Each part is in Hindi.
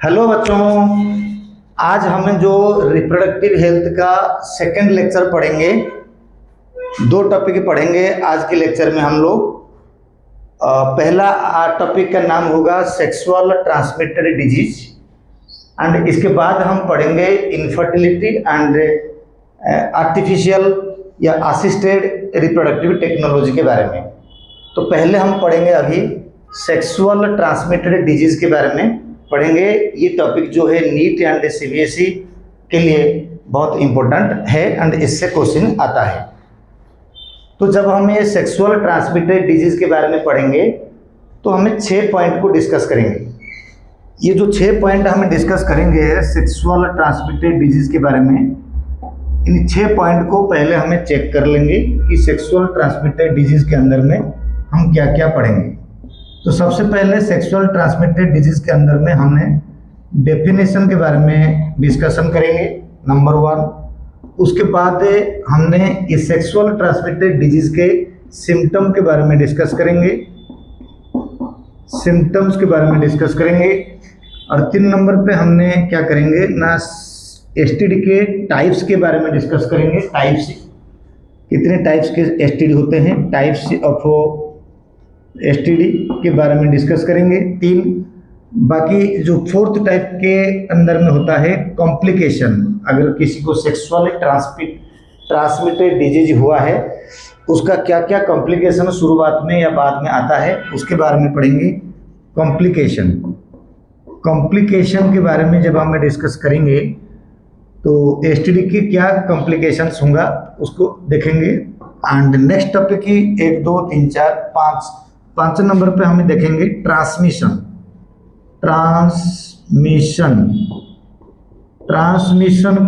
हेलो बच्चों, आज हम जो रिप्रोडक्टिव हेल्थ का सेकंड लेक्चर पढ़ेंगे। दो टॉपिक पढ़ेंगे आज के लेक्चर में हम लोग। पहला टॉपिक का नाम होगा सेक्सुअल ट्रांसमिटेड डिजीज एंड इसके बाद हम पढ़ेंगे इनफर्टिलिटी एंड आर्टिफिशियल या असिस्टेड रिप्रोडक्टिव टेक्नोलॉजी के बारे में। तो पहले हम पढ़ेंगे अभी सेक्सुअल ट्रांसमिटेड डिजीज के बारे में पढ़ेंगे। ये टॉपिक जो है नीट एंड सीबीएसई के लिए बहुत इम्पोर्टेंट है एंड इससे क्वेश्चन आता है। तो जब हम ये सेक्सुअल ट्रांसमिटेड डिजीज के बारे में पढ़ेंगे तो हमें 6 पॉइंट को डिस्कस करेंगे। ये जो 6 पॉइंट हमें डिस्कस करेंगे सेक्सुअल ट्रांसमिटेड डिजीज के बारे में, इन 6 पॉइंट को पहले हमें चेक कर लेंगे कि सेक्सुअल ट्रांसमिटेड डिजीज के अंदर में हम क्या क्या पढ़ेंगे। तो सबसे पहले सेक्सुअल ट्रांसमिटेड डिजीज के अंदर में हमने डेफिनेशन के बारे में डिस्कशन करेंगे, नंबर 1। उसके बाद हमने इस सेक्सुअल ट्रांसमिटेड डिजीज के सिम्टम के बारे में डिस्कस करेंगे, सिम्टम्स के बारे में डिस्कस करेंगे। और 3 नंबर पे हमने क्या करेंगे ना, एसटीडी के टाइप्स के बारे में डिस्कस करेंगे। टाइप्स, कितने टाइप्स के एसटीडी होते हैं, टाइप्स ऑफ एसटीडी के बारे में डिस्कस करेंगे 3। बाकी जो 4th टाइप के अंदर में होता है कॉम्प्लिकेशन, अगर किसी को सेक्सुअल ट्रांसमिटेड डिजीज हुआ है उसका क्या क्या कॉम्प्लिकेशन शुरुआत में या बाद में आता है उसके बारे में पढ़ेंगे। कॉम्प्लिकेशन के बारे में जब हम डिस्कस करेंगे तो एसटीडी के क्या कॉम्प्लिकेशंस होगा उसको देखेंगे। एंड नेक्स्ट टॉपिक की 1 2 3 4 5 नंबर पे हमें देखेंगे ट्रांसमिशन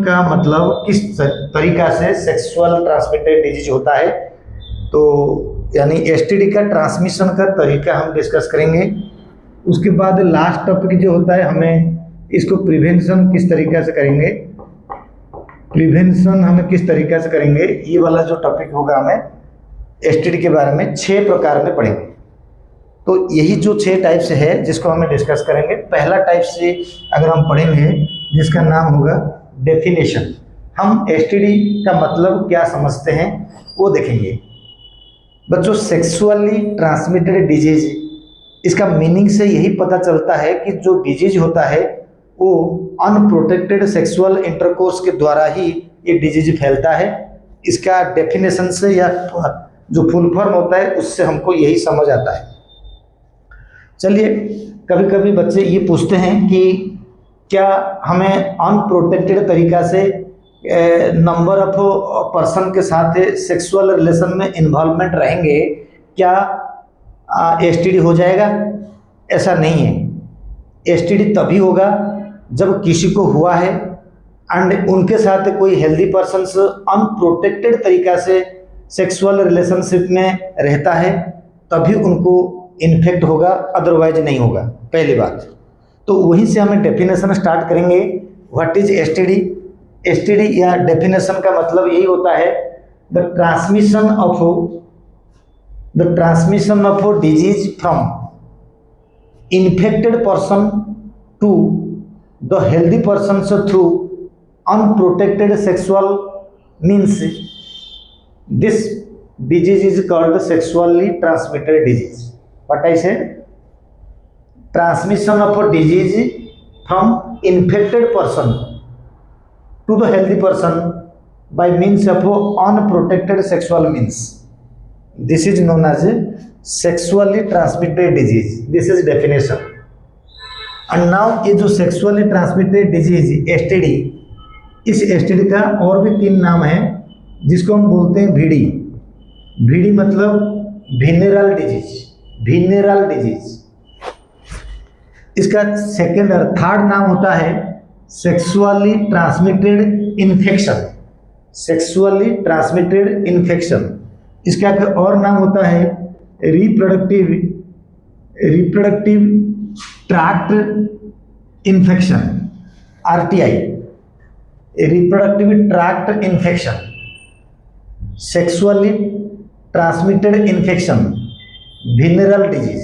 का मतलब किस तरीका से सेक्सुअल ट्रांसमिटेड डिजीज होता है। तो यानी एसटीडी का ट्रांसमिशन का तरीका हम डिस्कस करेंगे। उसके बाद लास्ट टॉपिक जो होता है हमें इसको प्रिवेंशन किस तरीका से करेंगे, प्रिवेंशन हमें किस तरीका से करेंगे। ये वाला जो टॉपिक होगा हमें एसटीडी के बारे में 6 प्रकार में पढ़ेंगे। तो यही जो 6 टाइप्स है जिसको हमें डिस्कस करेंगे। पहला टाइप से अगर हम पढ़ेंगे जिसका नाम होगा डेफिनेशन, हम एसटीडी का मतलब क्या समझते हैं वो देखेंगे। बच्चों, सेक्सुअली ट्रांसमिटेड डिजीज, इसका मीनिंग से यही पता चलता है कि जो डिजीज होता है वो अनप्रोटेक्टेड सेक्सुअल इंटरकोर्स के द्वारा ही ये डिजीज फैलता है। इसका डेफिनेशन से या जो फुल फॉर्म होता है उससे हमको यही समझ आता है। चलिए, कभी कभी बच्चे ये पूछते हैं कि क्या हमें अनप्रोटेक्टेड तरीका से नंबर ऑफ पर्सन के साथ सेक्सुअल रिलेशन में इन्वॉल्वमेंट रहेंगे, क्या एसटीडी हो जाएगा? ऐसा नहीं है। एसटीडी तभी होगा जब किसी को हुआ है एंड उनके साथ कोई हेल्दी पर्सन अनप्रोटेक्टेड तरीका से सेक्सुअल रिलेशनशिप में रहता है, तभी उनको इन्फेक्ट होगा, अदरवाइज नहीं होगा। पहली बात तो वहीं से हमें डेफिनेशन स्टार्ट करेंगे। What is STD? एसटीडी या डेफिनेशन का मतलब यही होता है the transmission of disease from infected person to the healthy person through unprotected sexual means this disease is called sexually transmitted disease. What I said? Transmission of a disease from infected person to the healthy person by means of unprotected sexual means. This is known as sexually transmitted disease. This is definition. And now ये जो sexually transmitted disease STD, इस STD का और भी 3 नाम है जिसको हम बोलते हैं VD। VD मतलब विनेरल डिजीज। इसका सेकंड और थर्ड नाम होता है सेक्सुअली ट्रांसमिटेड इन्फेक्शन। इसका और नाम होता है reproductive tract infection, RTI, reproductive tract infection, sexually transmitted infection, venereal disease,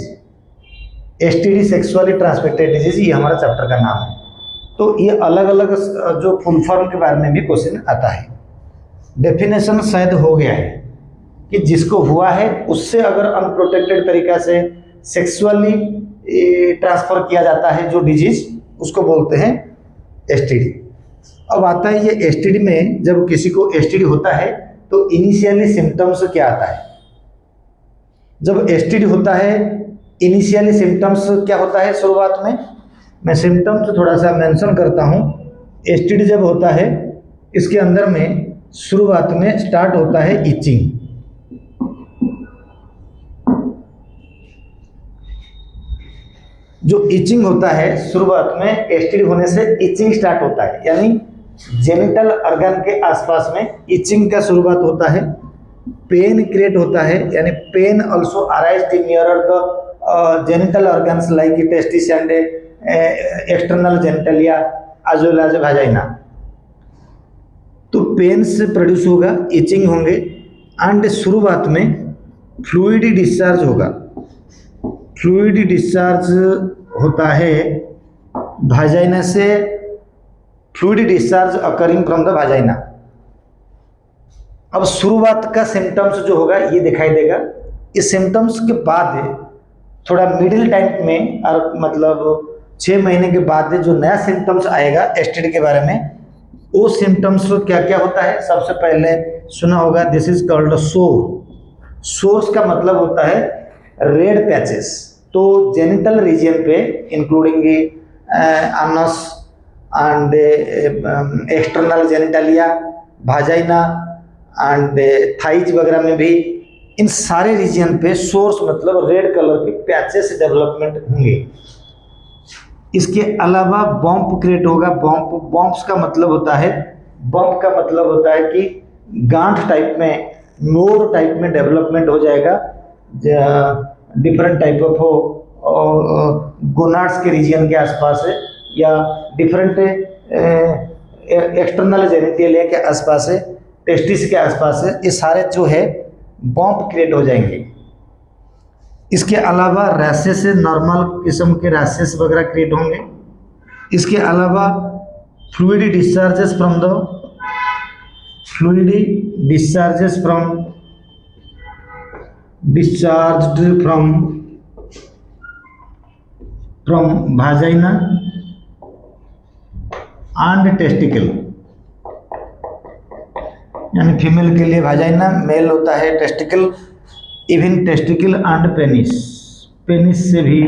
STD sexually transmitted disease, ये हमारा चैप्टर का नाम है। तो ये अलग अलग जो फुल फॉर्म के बारे में भी क्वेश्चन आता है। डेफिनेशन शायद हो गया है कि जिसको हुआ है उससे अगर अनप्रोटेक्टेड तरीका से सेक्सुअली ट्रांसफर किया जाता है जो डिजीज, उसको बोलते हैं एसटीडी। अब आता है ये एसटीडी में, जब किसी को एसटीडी होता है तो इनिशियली सिम्टम्स क्या आता है। जब एसटीडी होता है इनिशियली सिम्टम्स क्या होता है शुरुआत में, मैं सिम्टम्स थोड़ा सा मेंशन करता हूँ। एसटीडी जब होता है इसके अंदर में शुरुआत में स्टार्ट होता है इचिंग। जो इचिंग होता है शुरुआत में एसटीडी होने से इचिंग स्टार्ट होता है, यानी जेनिटल ऑर्गन के आसपास में इचिंग का शुरुआत होता है। पेन क्रिएट होता है, यानी pain also arise near the genital organs like testis and external genitalia as well as vagina. तो पेन से प्रोड्यूस होगा, इचिंग होंगे एंड शुरुआत में फ्लूइड डिस्चार्ज होगा। फ्लूइड डिस्चार्ज होता है वाजाइना से, fluid discharge occurring from the vagina. अब शुरुआत का सिम्टम्स जो होगा ये दिखाई देगा। इस सिम्टम्स के बाद थोड़ा मिडिल टाइम में, और मतलब 6 महीने के बाद जो नया सिम्टम्स आएगा एसटीडी के बारे में, वो सिम्टम्स क्या क्या होता है। सबसे पहले सुना होगा this is called sore. Sores का मतलब होता है रेड पैचेस। तो जेनिटल रीजन पे including anus and external genitalia, vagina and thighs वगैरह में भी, इन सारे रीजन पे सोर्स मतलब रेड कलर के पैचेस डेवलपमेंट होंगे। इसके अलावा बम्प क्रिएट होगा। बम्प्स का मतलब होता है, बम्प का मतलब होता है कि गांठ टाइप में, नोड टाइप में डेवलपमेंट हो जाएगा। डिफरेंट टाइप ऑफ गोनाड्स के रीजन के आसपास है, या डिफरेंट एक्सटर्नल जेनिटलिया के आसपास है, टेस्टिस के आसपास है। ये सारे जो है बम्प क्रिएट हो जाएंगे। इसके अलावा रैशेस, नॉर्मल किस्म के रैशेस वगैरह क्रिएट होंगे। इसके अलावा fluid discharges from the discharged from vagina and testicle, यानी फीमेल के लिए वाजाइना, मेल होता है testicle. Even testicle and penis, penis से भी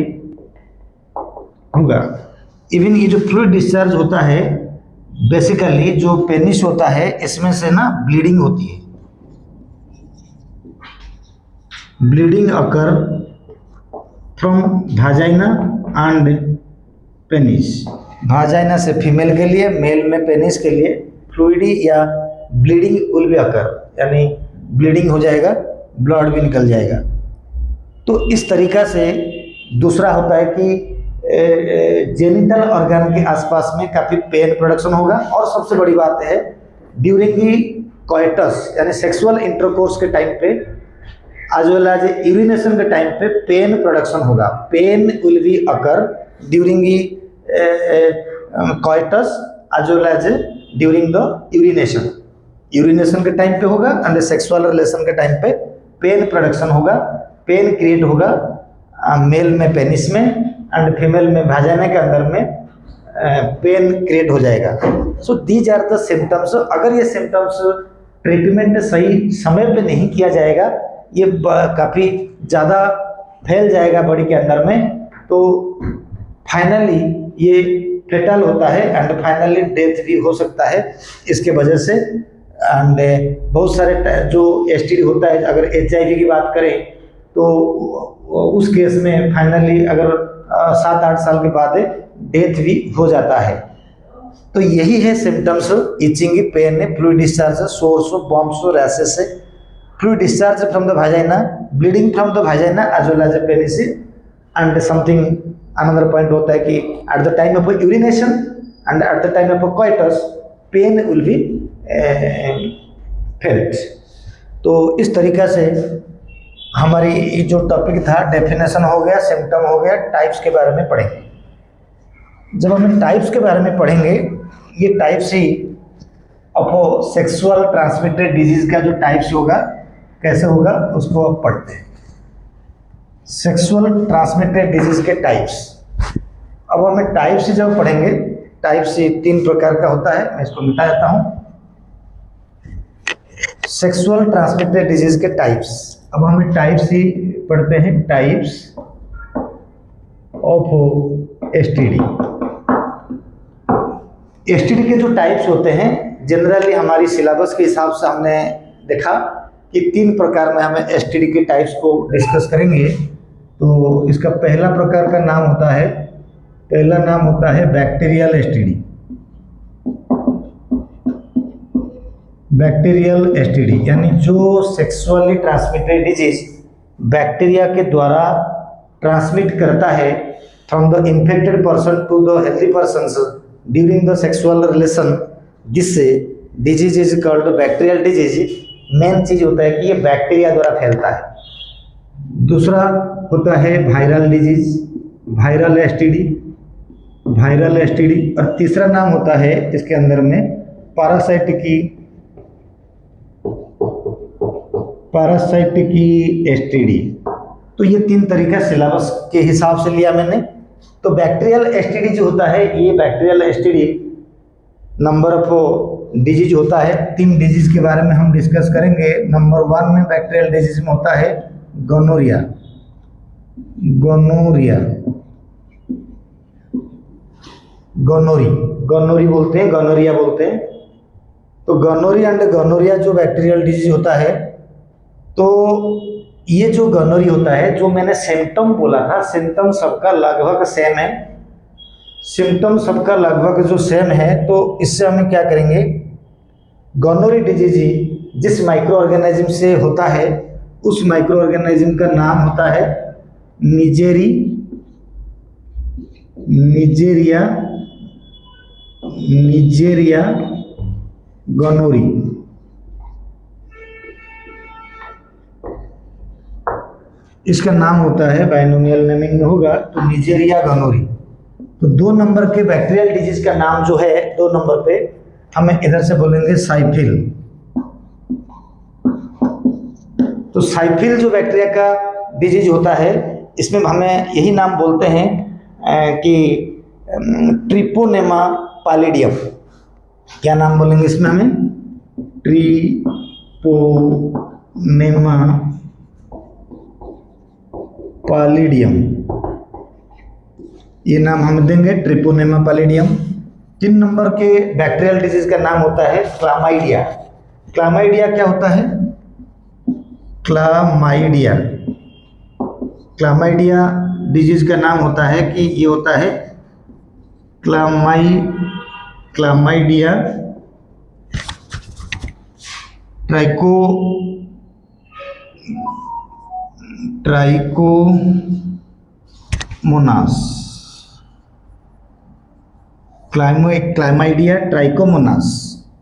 होगा। इवन ये जो फ्लूइड डिस्चार्ज होता है, बेसिकली जो पेनिस होता है इसमें से ना ब्लीडिंग होती है। Bleeding occur from vagina and penis. Vagina से फीमेल के लिए, मेल में पेनिस के लिए फ्लूइडी या ब्लीडिंग विल बी अकर, यानी ब्लीडिंग हो जाएगा, ब्लड भी निकल जाएगा। तो इस तरीका से दूसरा होता है कि जेनिटल ऑर्गन के आसपास में काफ़ी पेन प्रोडक्शन होगा। और सबसे बड़ी बात है ड्यूरिंग दी कोइटस, यानी सेक्सुअल इंटरकोर्स के टाइम पे, एज वेल एज यूरिनेशन के टाइम पे पेन प्रोडक्शन होगा। Pain will be occur during the coitus as well as during the urination. Urination के टाइम पे होगा एंड सेक्सुअल रिलेशन के टाइम पे पेन प्रोडक्शन होगा। पेन क्रिएट होगा मेल में पेनिस में एंड फीमेल में वाजाइना के अंदर में पेन क्रिएट हो जाएगा। So these are the symptoms. अगर ये सिम्टम्स ट्रीटमेंट सही समय पे नहीं किया जाएगा, ये काफ़ी ज़्यादा फैल जाएगा बॉडी के अंदर में, तो फाइनली ये फेटल होता है एंड फाइनली डेथ भी हो सकता है इसके वजह से। एंड बहुत सारे जो एसटीडी होता है, अगर एचआईवी की बात करें तो उस केस में फाइनली अगर 7-8 साल के बाद डेथ भी हो जाता है। तो यही है symptoms, itching, pain, fluid discharge, sores, bumps, rashes, fluid discharge from the vagina, bleeding from the vagina as well as penis, and something another point होता है कि at the time of urination and at the time of coitus pain will be felt. तो इस तरीका से हमारी जो टॉपिक था डेफिनेशन हो गया, सिम्टम हो गया, टाइप्स के बारे में पढ़ेंगे। जब हम टाइप्स के बारे में पढ़ेंगे, ये टाइप्स ही अब सेक्सुअल ट्रांसमिटेड डिजीज का जो टाइप्स होगा कैसे होगा उसको अब पढ़ते हैं। सेक्सुअल ट्रांसमिटेड डिजीज के टाइप्स, अब हमें टाइप्स से जब पढ़ेंगे, टाइप्स से 3 प्रकार का होता है। मैं इसको मिटा देता हूँ। सेक्सुअल ट्रांसमिटेड डिजीज के टाइप्स, अब हमें टाइप्स ही पढ़ते हैं। Types of STD. एसटीडी के जो टाइप्स होते हैं, जनरली हमारी सिलेबस के हिसाब से हमने देखा कि 3 प्रकार में हमें एसटीडी के टाइप्स को डिस्कस करेंगे। तो इसका पहला प्रकार का नाम होता है, पहला नाम होता है बैक्टीरियल एसटीडी। बैक्टीरियल एसटीडी यानी जो सेक्सुअली ट्रांसमिटेड डिजीज बैक्टीरिया के द्वारा ट्रांसमिट करता है from the infected person to the healthy person during the sexual relation, जिससे disease is called bacterial disease. Main चीज होता है कि ये बैक्टीरिया द्वारा फैलता है। दूसरा होता है viral disease, viral STD, viral STD. और तीसरा नाम होता है इसके अंदर में पैरासाइट की एसटीडी। तो ये 3 तरीका सिलेबस के हिसाब से लिया मैंने। तो बैक्टीरियल एसटीडी जो होता है, ये bacterial STD number of disease होता है। 3 डिजीज के बारे में हम डिस्कस करेंगे। नंबर 1 में बैक्टीरियल डिजीज में होता है गोनोरिया। गोनोरी बोलते हैं, गोनोरिया बोलते हैं। तो गोनोरी एंड गोनोरिया जो बैक्टीरियल डिजीज होता है, तो ये जो गोनोरी होता है, जो मैंने सिम्टम बोला था, सिम्टम सबका लगभग सेम है। सिम्टम सबका लगभग जो सेम है, तो इससे हमें क्या करेंगे, गोनोरी डिजीज जिस माइक्रो ऑर्गेनिज्म से होता है, उस माइक्रो ऑर्गेनिज्म का नाम होता है निजेरिया गोनोरी। इसका नाम होता है, बाइनोमियल नेमिंग में होगा तो निजेरिया गोनोरी। तो 2 नंबर के बैक्टीरियल डिजीज का नाम जो है, 2 नंबर पे हमें इधर से बोलेंगे साइफिल। तो साइफिल जो बैक्टीरिया का डिजीज होता है, इसमें हमें यही नाम बोलते हैं कि ट्रिपोनेमा पैलिडियम। क्या नाम बोलेंगे इसमें हमें, ट्रिपोनेमा पैलिडियम, ये नाम हम देंगे, ट्रिपोनेमा पैलिडियम। 3 नंबर के बैक्टीरियल डिजीज का नाम होता है क्लामाइडिया। क्लामाइडिया क्या होता है, क्लामाइडिया डिजीज का नाम होता है कि ये होता है क्लामाइडिया ट्राइकोमोनास। क्लामाइडिया ट्राइकोमोनास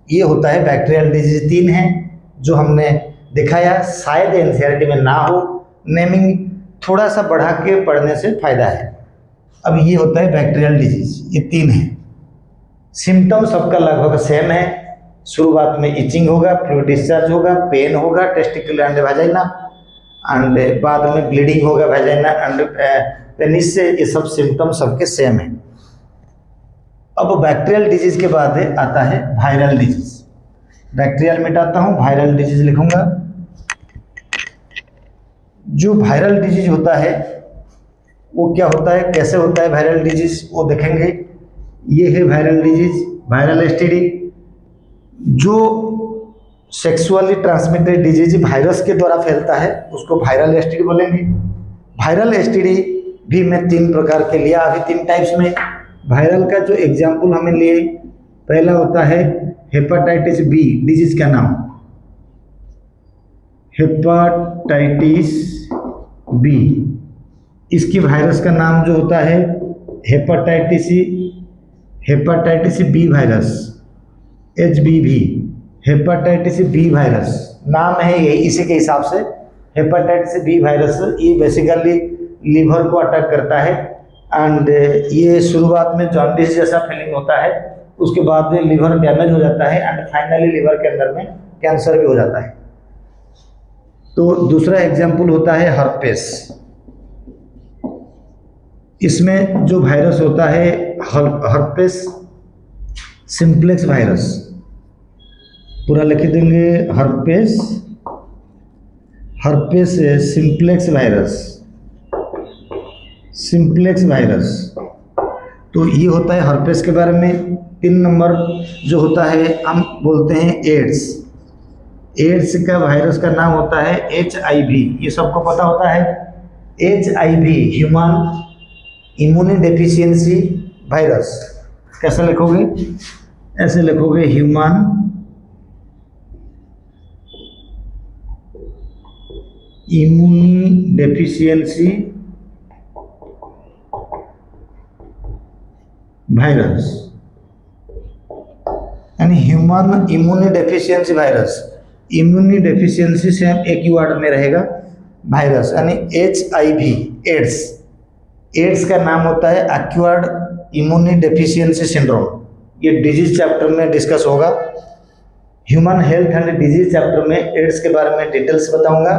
ये होता है बैक्टीरियल डिजीज। 3 हैं जो हमने दिखाया। शायद एनसीईआरटी में ना हो, नेमिंग थोड़ा सा बढ़ा के पढ़ने से फायदा है। अब ये होता है बैक्टीरियल डिजीज, ये 3 हैं। सिम्टम सबका लगभग सेम है। शुरुआत में इचिंग होगा, फ्लूइड डिस्चार्ज होगा, पेन होगा, टेस्टिकुलर एंड वाजाइना, एंड बाद में ब्लीडिंग होगा वाजाइना एंड पेनिस से। ये सब सिम्टम सबके सेम है। अब बैक्टीरियल डिजीज के बाद आता है वायरल डिजीज। बैक्टीरियल मिटाता हूँ, वायरल डिजीज लिखूंगा। जो वायरल डिजीज होता है वो क्या होता है, कैसे होता है वायरल डिजीज, वो देखेंगे। ये है वायरल डिजीज, वायरल एसटीडी। जो सेक्सुअली ट्रांसमिटेड डिजीज वायरस के द्वारा फैलता है, उसको वायरल एसटीडी बोलेंगे। वायरल एसटीडी भी मैं 3 प्रकार के लिया अभी, 3 टाइप्स में। वायरल का जो एग्जाम्पल हमें लिए, पहला होता है हेपेटाइटिस बी डिजीज का नाम, हेपेटाइटिस बी। इसकी वायरस का नाम जो होता है hepatitis B virus, HBV, hepatitis B virus नाम है यही, इसी के हिसाब से हेपेटाइटिस बी वायरस। ये बेसिकली लीवर को अटैक करता है एंड ये शुरुआत में जॉन्डिस जैसा फीलिंग होता है, उसके बाद में लिवर डैमेज हो जाता है एंड फाइनली लिवर के अंदर में कैंसर भी हो जाता है। तो दूसरा एग्जाम्पल होता है हर्पेस। इसमें जो वायरस होता है हर्पेस सिंप्लेक्स वायरस, पूरा लिख देंगे herpes simplex virus, simplex virus. तो ये होता है हर्पेस के बारे में। 3 नंबर जो होता है हम बोलते हैं एड्स। एड्स का वायरस का नाम होता है HIV। ये सबको पता होता है HIV, human immuno deficiency virus. कैसे लिखोगे? ऐसे लिखोगे ह्यूमन इम्यूनो डेफिशिएंसी वायरस, यानी human immuno deficiency virus. Immuno deficiency से एक ही वर्ड में रहेगा वायरस, यानी HIV एड्स। एड्स का नाम होता है एक्वायर्ड इम्यूनो डेफिशिएंसी सिंड्रोम। ये डिजीज चैप्टर में डिस्कस होगा। Human health and disease chapter में एड्स के बारे में डिटेल्स बताऊंगा।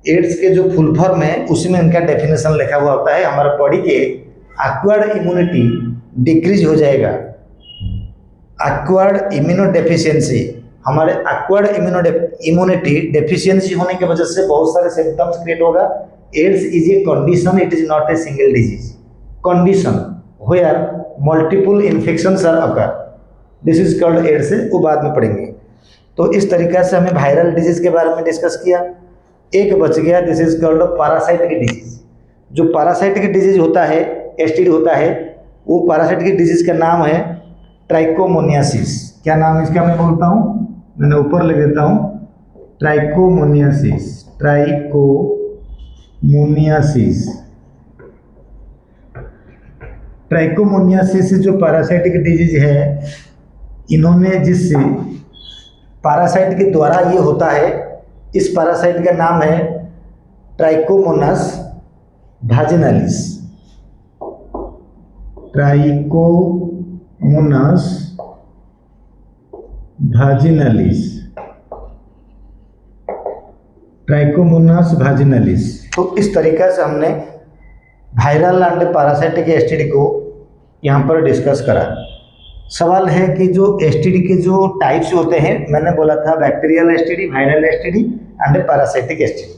एड्स के जो फुल फॉर्म है उसी में इनका डेफिनेशन लिखा हुआ होता है। हमारे बॉडी के एक्वायर्ड इम्यूनिटी डिक्रीज हो जाएगा। एक्वायर्ड इम्यूनो डेफिशिएंसी, हमारे एक्वायर्ड इम्यूनिटी डेफिशिएंसी होने की वजह से बहुत सारे सिम्टम्स क्रिएट होगा। AIDS is a condition, it is not a single disease. Condition where multiple infections are occur, this is called AIDS. वो बाद में पढ़ेंगे। तो इस तरीके से हमें वायरल डिजीज के बारे में डिस्कस किया। एक बच गया, this is called parasitic disease. जो पैरासाइटिक डिजीज होता है, एसटीडी होता है, वो पैरासाइटिक डिजीज का नाम है ट्राइकोमोनियासिस। क्या नाम इसका मैं बोलता हूँ, मैंने ऊपर लिख देता हूँ, ट्राइकोमोनियासिस। ट्राइकोमोनियासिस जो पैरासाइटिक डिजीज है, इन्होंने जिस पैरासाइट के द्वारा ये होता है, इस पैरासाइट का नाम है ट्राइकोमोनास वाजिनालिस। ट्राइकोमोनास वाजिनालिस। तो इस तरीके से हमने वायरल एंड पैरासाइटिक एसटीडी को यहाँ पर डिस्कस करा। सवाल है कि जो एसटीडी के जो टाइप्स होते हैं, मैंने बोला था bacterial STD, viral STD and parasitic STD.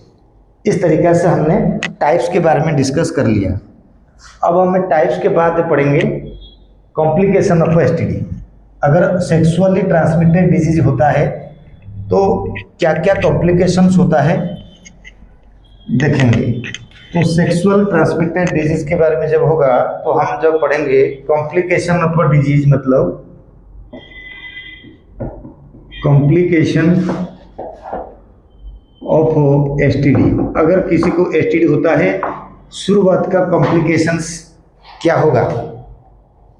इस तरीके से हमने टाइप्स के बारे में डिस्कस कर लिया। अब हम टाइप्स के बाद पढ़ेंगे कॉम्प्लिकेशन ऑफ एसटीडी। अगर सेक्सुअली ट्रांसमिटेड डिजीज होता है तो क्या क्या कॉम्प्लिकेशंस होता है देखेंगे। तो सेक्सुअल ट्रांसमिटेड डिजीज के बारे में जब होगा तो हम जब पढ़ेंगे कॉम्प्लिकेशन ऑफ डिजीज, मतलब कॉम्प्लिकेशन ऑफ एसटीडी। अगर किसी को एसटीडी होता है, शुरुआत का कॉम्प्लिकेशंस क्या होगा।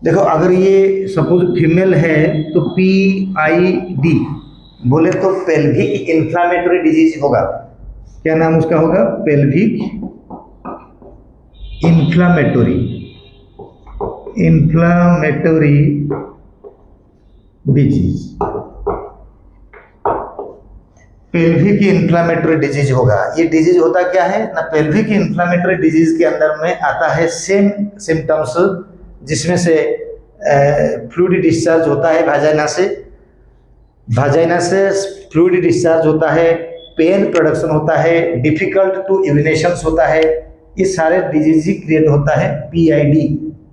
देखो, अगर ये सपोज फीमेल है तो PID बोले तो पेल्विक इन्फ्लामेटरी डिजीज होगा। क्या नाम उसका होगा? Pelvic inflammatory disease. Pelvic inflammatory disease होगा। ये डिजीज होता क्या है ना, पेल्विक इन्फ्लामेटरी डिजीज के अंदर में आता है सेम सिम्टम्स, जिसमें से फ्लूइड डिस्चार्ज होता है वाजाइना से फ्लूइड डिस्चार्ज होता है, पेन प्रोडक्शन होता है, डिफिकल्ट टू यूरिनेशंस होता है। ये सारे डिजीज ही क्रिएट होता है PID,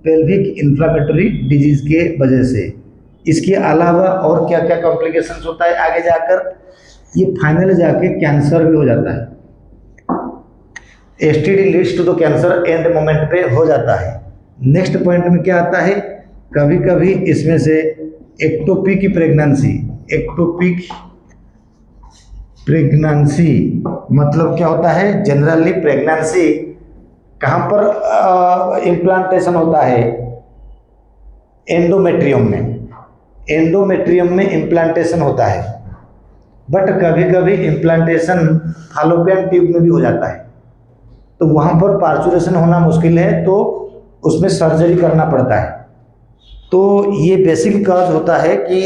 पेल्विक इन्फ्लामेटरी डिजीज के वजह से। इसके अलावा और क्या क्या कॉम्प्लिकेशंस होता है आगे जाकर, ये फाइनल जाके कैंसर भी हो जाता है। STD leads to the cancer and moment पे हो जाता है। नेक्स्ट पॉइंट में क्या आता है, कभी कभी इसमें से एक्टोपिक प्रेगनेंसी मतलब क्या होता है, जनरली प्रेगनेंसी कहाँ पर इम्प्लांटेशन होता है, एंडोमेट्रियम में इम्प्लांटेशन होता है। बट कभी कभी इम्प्लांटेशन फैलोपियन ट्यूब में भी हो जाता है, तो वहाँ पर पार्चुरेशन होना मुश्किल है, तो उसमें सर्जरी करना पड़ता है। तो ये बेसिक कॉज होता है कि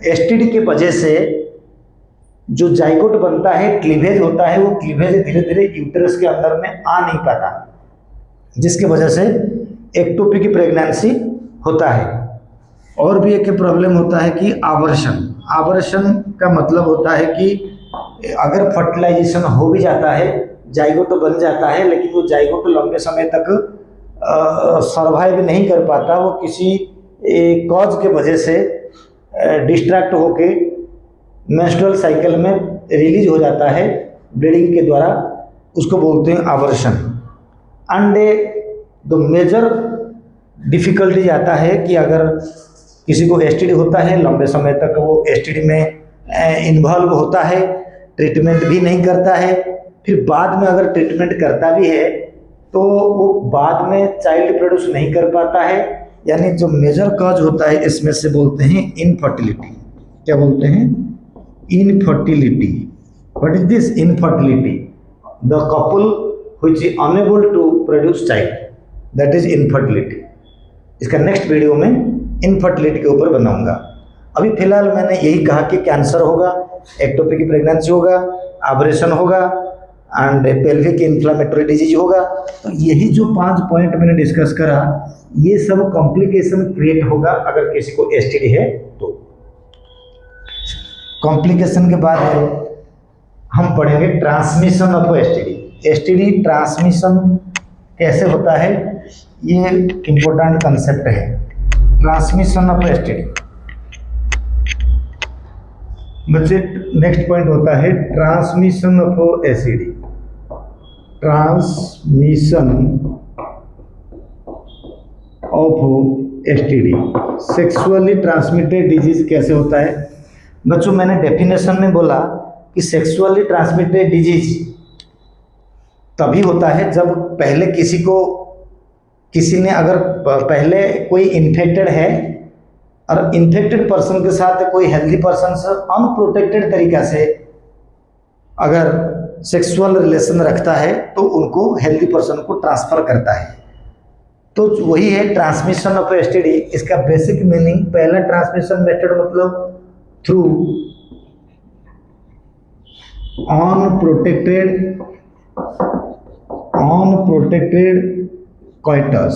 एसटीडी के वजह से जो जाइगोट बनता है, क्लीवेज होता है, वो क्लीवेज धीरे धीरे यूट्रस के अंदर में आ नहीं पाता, जिसकी वजह से एक्टोपिक प्रेगनेंसी होता है। और भी एक प्रॉब्लम होता है कि आवर्षण। आवर्षण का मतलब होता है कि अगर फर्टिलाइजेशन हो भी जाता है, जाइगोट तो बन जाता है, लेकिन वो जाइगोट लंबे समय तक सर्वाइव नहीं कर पाता, वो किसी कॉज के वजह से डिस्ट्रैक्ट होके मेंस्ट्रुअल साइकिल में रिलीज हो जाता है ब्लीडिंग के द्वारा, उसको बोलते हैं आवर्षण। एंड द मेजर डिफिकल्टीज आता है कि अगर किसी को एसटीडी होता है, लंबे समय तक वो एसटीडी में इन्वॉल्व होता है, ट्रीटमेंट भी नहीं करता है, फिर बाद में अगर ट्रीटमेंट करता भी है तो वो बाद में चाइल्ड प्रोड्यूस नहीं कर पाता है। यानी जो मेजर कॉज होता है इसमें से बोलते हैं इनफर्टिलिटी। क्या बोलते हैं? Infertility. What is this infertility? The couple which is unable to produce child, that is infertility. इसका नेक्स्ट वीडियो में इनफर्टिलिटी के ऊपर बनाऊंगा। अभी फिलहाल मैंने यही कहा कि कैंसर होगा, एक्टोपिक प्रेगनेंसी होगा, आबरेशन होगा एंड पेल्विक इन्फ्लामेटरी डिजीज होगा। तो यही जो 5 पॉइंट मैंने डिस्कस करा, ये सब कॉम्प्लिकेशन क्रिएट होगा अगर किसी को एसटीडी है तो। कॉम्प्लिकेशन के बाद हम पढ़ेंगे transmission of STD. STD transmission कैसे होता है, ये इंपॉर्टेंट कंसेप्ट है। ट्रांसमिशन ऑफ एसटीडी बच्चे, नेक्स्ट पॉइंट होता है transmission of STD. Transmission of STD, sexually transmitted disease कैसे होता है? बच्चों मैंने डेफिनेशन में बोला कि सेक्सुअली ट्रांसमिटेड डिजीज तभी होता है जब पहले किसी ने अगर पहले कोई इन्फेक्टेड है और इन्फेक्टेड पर्सन के साथ कोई हेल्दी पर्सन से अनप्रोटेक्टेड तरीका से अगर सेक्सुअल रिलेशन रखता है तो उनको हेल्दी पर्सन को ट्रांसफर करता है। तो वही है ट्रांसमिशन ऑफ एसटीडी। इसका बेसिक मीनिंग, पहला ट्रांसमिशन मेथड मतलब through unprotected coitus,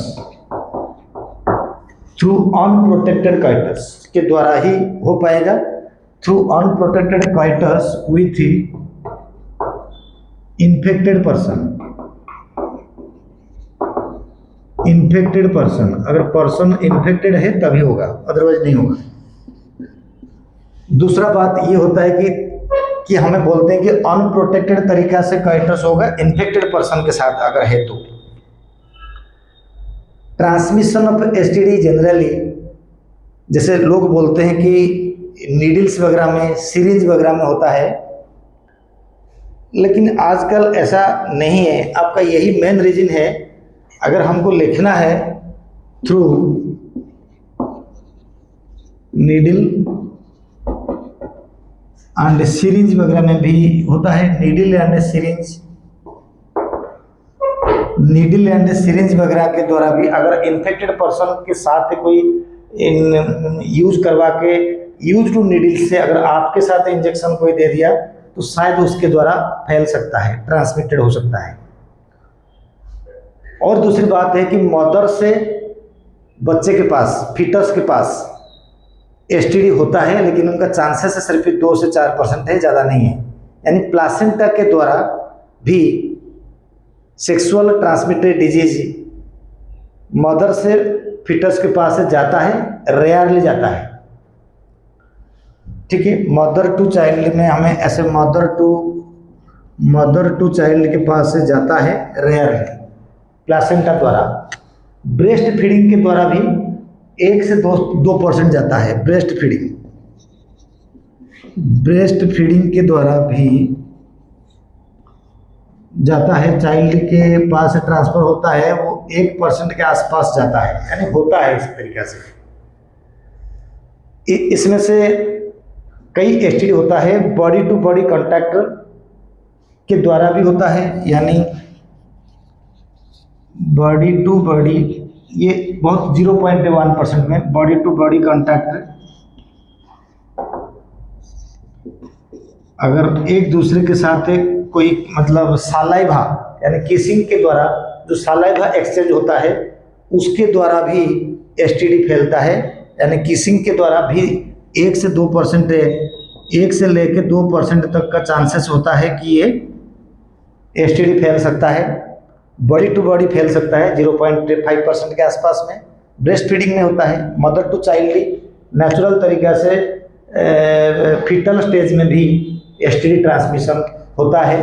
through unprotected coitus के द्वारा ही हो पाएगा। Through unprotected coitus with infected person. Infected person, अगर पर्सन इन्फेक्टेड है तभी होगा, अदरवाइज नहीं होगा। दूसरा बात ये होता है कि हमें बोलते हैं कि अनप्रोटेक्टेड तरीका से कॉइटस होगा इन्फेक्टेड पर्सन के साथ अगर है तो। ट्रांसमिशन ऑफ एसटीडी जनरली, जैसे लोग बोलते हैं कि नीडल्स वगैरह में, सिरिंज वगैरह में होता है, लेकिन आजकल ऐसा नहीं है। आपका यही मेन रीजन है, अगर हमको लिखना है थ्रू नीडल एंड सिरिंज वगैरह में भी होता है। नीडल एंड सिरिंज वगैरह के द्वारा भी अगर इन्फेक्टेड पर्सन के साथ कोई यूज करवा के, यूज टू नीडल से अगर आपके साथ इंजेक्शन कोई दे दिया तो शायद उसके द्वारा फैल सकता है, ट्रांसमिटेड हो सकता है। और दूसरी बात है कि मदर से बच्चे के पास, फीटस के पास एसटीडी होता है, लेकिन उनका चांसेस सिर्फ 2 से 4% है, ज़्यादा नहीं है। यानी प्लासेंटा के द्वारा भी सेक्सुअल ट्रांसमिटेड डिजीज मदर से फीटस के पास से जाता है, रेयरली जाता है। ठीक है, मदर टू चाइल्ड में हमें ऐसे मदर टू चाइल्ड के पास से जाता है रेयरली प्लासेंटा द्वारा। ब्रेस्ट फीडिंग के द्वारा भी 1 से 2% जाता है। ब्रेस्ट फीडिंग के द्वारा भी जाता है, चाइल्ड के पास से ट्रांसफर होता है, वो 1% के आसपास जाता है, यानी होता है इस तरीके से। इसमें से कई एसटीडी होता है बॉडी टू बॉडी कांटेक्ट के द्वारा भी होता है, यानी बॉडी टू बॉडी, ये बहुत 0.1% में बॉडी टू बॉडी कांटेक्ट, अगर एक दूसरे के साथ कोई मतलब सालाइवा यानी किसिंग के द्वारा जो सालाइवा एक्सचेंज होता है उसके द्वारा भी एसटीडी फैलता है, यानी किसिंग के द्वारा भी 1 से 2%, 1 से लेके 2% तक का चांसेस होता है कि ये एसटीडी फैल सकता है। बॉडी टू बॉडी फैल सकता है 0.5% के आसपास में। ब्रेस्ट फीडिंग में होता है, मदर टू चाइल्ड नेचुरल तरीक़ा से फीटल स्टेज में भी एसटीडी ट्रांसमिशन होता है।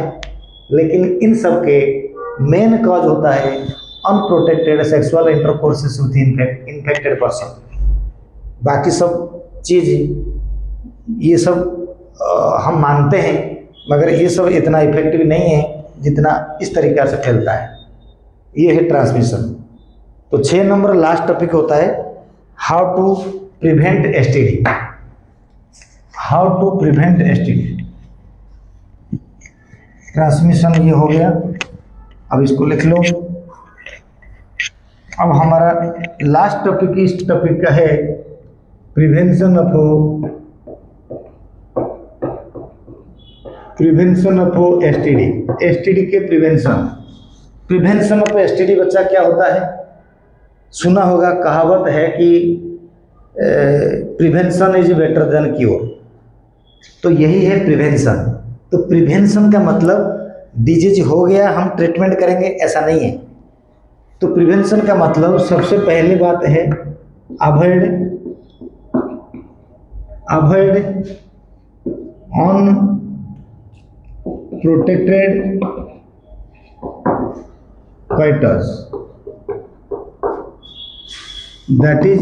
लेकिन इन सब के मेन कॉज होता है unprotected sexual intercourses with infected person. बाकी सब चीज़ ये सब हम मानते हैं, मगर ये सब इतना इफेक्टिव नहीं है जितना इस तरीक़ा से फैलता है। ये है ट्रांसमिशन। तो 6 नंबर लास्ट टॉपिक होता है how to prevent STD. How to prevent STD transmission ये हो गया, अब इसको लिख लो। अब हमारा लास्ट टॉपिक इस टॉपिक का है प्रिवेंशन ऑफ एसटीडी। एसटीडी के प्रिवेंशन ऑफ एसटीडी बच्चा क्या होता है? सुना होगा, कहावत है कि prevention is better than cure. तो यही है प्रिवेंशन। तो प्रिवेंशन का मतलब डिजीज हो गया हम ट्रीटमेंट करेंगे, ऐसा नहीं है। तो प्रिवेंशन का मतलब सबसे पहली बात है avoid unprotected coitus, that is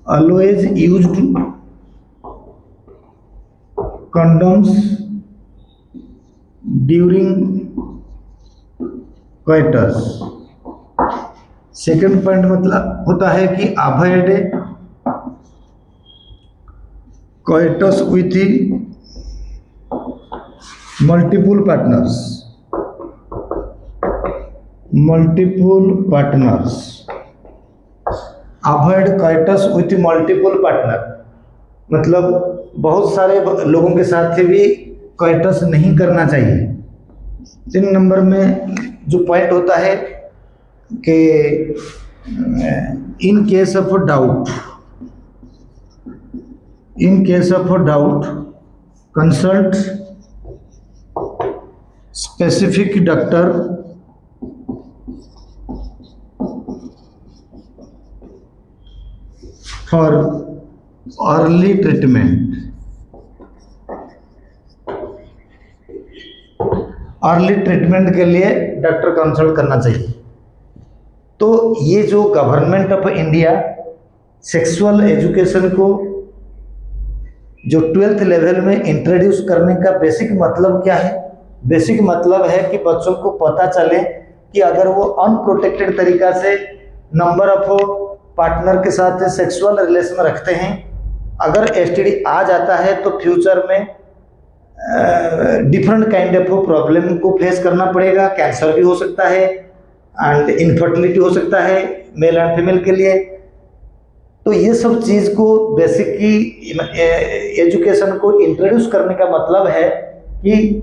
always used condoms during coitus। Second point मतलब होता है कि avoid coitus with multiple partners। Avoid coitus with multiple partner, मतलब बहुत सारे लोगों के साथ भी coitus नहीं करना चाहिए। 3 नंबर में जो पॉइंट होता है कि in case of doubt consult specific doctor for early treatment. Early treatment के लिए डॉक्टर कंसल्ट करना चाहिए। तो ये जो government of India sexual education को जो 12th लेवल में इंट्रोड्यूस करने का बेसिक मतलब क्या है? बेसिक मतलब है कि बच्चों को पता चले कि अगर वो अनप्रोटेक्टेड तरीका से नंबर ऑफ पार्टनर के साथ सेक्सुअल रिलेशन रखते हैं, अगर एसटीडी आ जाता है तो फ्यूचर में डिफरेंट काइंड ऑफ प्रॉब्लम को फेस करना पड़ेगा। कैंसर भी हो सकता है एंड इनफर्टिलिटी हो सकता है मेल एंड फीमेल के लिए। तो ये सब चीज़ को बेसिक की एजुकेशन को इंट्रोड्यूस करने का मतलब है कि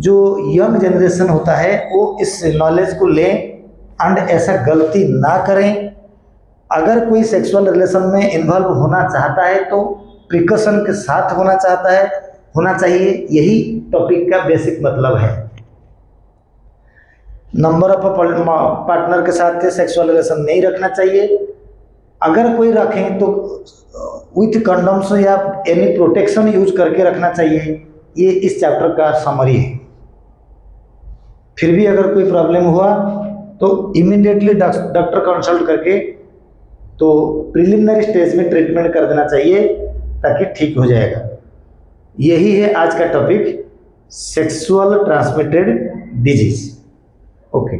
जो यंग जनरेशन होता है वो इस नॉलेज को लें एंड ऐसा गलती ना करें। अगर कोई सेक्सुअल रिलेशन में इन्वॉल्व होना चाहता है तो प्रिकॉशन के साथ होना चाहिए। यही टॉपिक का बेसिक मतलब है। नंबर ऑफ पार्टनर के साथ सेक्सुअल रिलेशन नहीं रखना चाहिए। अगर कोई रखें तो विथ कंडोम्स या एनी प्रोटेक्शन यूज करके रखना चाहिए। ये इस चैप्टर का समरी है। फिर भी अगर कोई प्रॉब्लम हुआ तो इमीडिएटली डॉक्टर कंसल्ट करके तो प्रिलिमिनरी स्टेज में ट्रीटमेंट कर देना चाहिए ताकि ठीक हो जाएगा। यही है आज का topic, sexual transmitted disease. Okay.